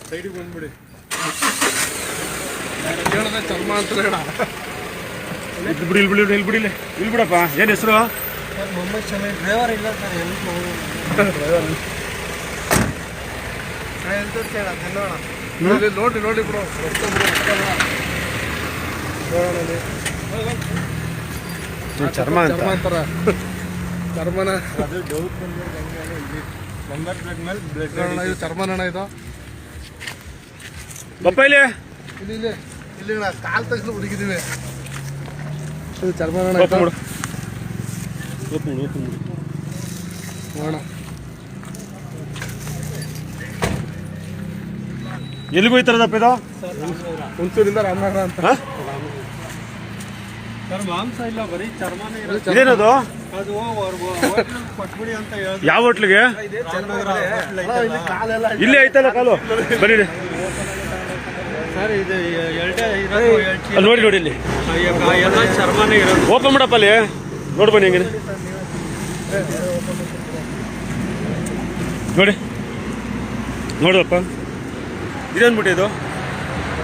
ಸೈಡಿಗೆ ಬಂದ್ಬಿಡಿ. ಕೇಳದ ಚರ್ಮ ಅಂತ ಹೇಳ. ಇಲ್ಲಿ ಬಿಡಿ ಇಲ್ಲಿ ಬಿಡಪ್ಪ. ಏನು ಹೆಸರು? ಮೊಹಮ್ಮದ್ ಶಮೀರ್. ಡ್ರೈವರ್ ಇಲ್ಲ ಸರ್. ನೋಡಿ ನೋಡಿ ಬ್ರೋ. ಚರ್ಮ ಅಂತಾರ. ಚರ್ಮನ ಅದು ಡೌಟ್ ನಂಬರ್ ಪ್ಲೇಟ್ ಮೇಲೆ ಬ್ಲಡ್. ಇದು ಚರ್ಮನ ಇದು. ಬಪ್ಪ ಇಲ್ಲಿ ಇಲ್ಲಿ ಕಾಲ್ ತಕ್ಷಣ ಹುಡುಗಿದೀವಿ. ಇದು ಚರ್ಮನ ನೋಡು. ನೋಡ. ಎಲ್ಲಿಗೆ ಹೋಯ್ತಾರದಪ್ಪ ಇದು? ಹುಣಸೂರಿಂದ ರಾಮನಗರ ಅಂತ. ಸರ್ ಮಾಂಸ ಇಲ್ಲ, ಬರೀ ಚರ್ಮನೇ ಇರೋದು. ಇದೇನದು? ಅದು ಕೊಟ್ಬಿಡಿ ಅಂತ ಹೇಳಿದ್ರು. ಯಾವ ಹೋಟ್ಲಿಗೆ? ಕಾಲೆಲ್ಲ ಇಲ್ಲೇ ಐತಲ್ಲ ಕಾಲು. ಬನ್ನಿ ಸರ್ ಇದು ಎರಡೇ ಇರೋದು. ನೋಡಿ ನೋಡಿ ಇಲ್ಲಿ ಎಲ್ಲ ಚರ್ಮನೇ ಇರೋದು. ಓಪನ್ ಮಾಡಪ್ಪ ಅಲ್ಲಿ ನೋಡಿ ಬನ್ನಿ ಹೆಂಗಿದೆ ನೋಡಿ. ನೋಡಪ್ಪ ಇದೇನು ಮುಟ್ಟೆ ಇದು?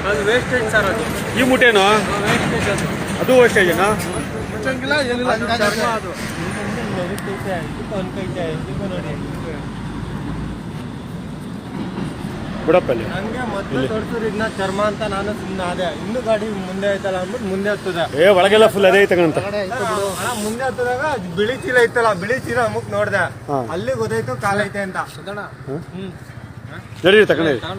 ಅದು ವೇಸ್ಟೇಜ್ ಸರ್. ಅದು ಈ ಮುಟ್ಟೇನು? ವೇಸ್ಟೇಜ್. ಅದು ವೇಸ್ಟೇಜೇನಾ? ಮುಚ್ಚಂಗಿಲ್ಲ ಏನಿಲ್ಲ. ಚರ್ಮ ಅದು ನೋಡಿ. ಬಿಡಪ್ಪ ಅಲ್ಲಿ. ನನಗೆ ಮೊದಲು ತೋರಿಸಿದ್ರು ಇದನ್ನ ಚರ್ಮ ಅಂತ. ನಾನು ಸುಮ್ಮನೆ ಅದೇ ಇನ್ನು ಗಾಡಿ ಮುಂದೆ ಐತಲ್ಲ ಅಂದ್ಬಿಟ್ಟು ಮುಂದೆ ಹತ್ತದ. ಒಳಗೆಲ್ಲ ಫುಲ್ ಅದೇ ಐತಂತ. ಮುಂದೆ ಹತ್ತದಾಗ ಬಿಳಿ ಚೀಲ ಐತಲ್ಲ, ಬಿಳಿ ಚೀಲ ಅಮ್ಮಕ್ ನೋಡ್ದೆ. ಅಲ್ಲಿ ಗೊತ್ತಾಯ್ತು ಕಾಲ್ ಐತೆ ಅಂತ. ನಡೀರಿ ತಗೊಂಡಿ.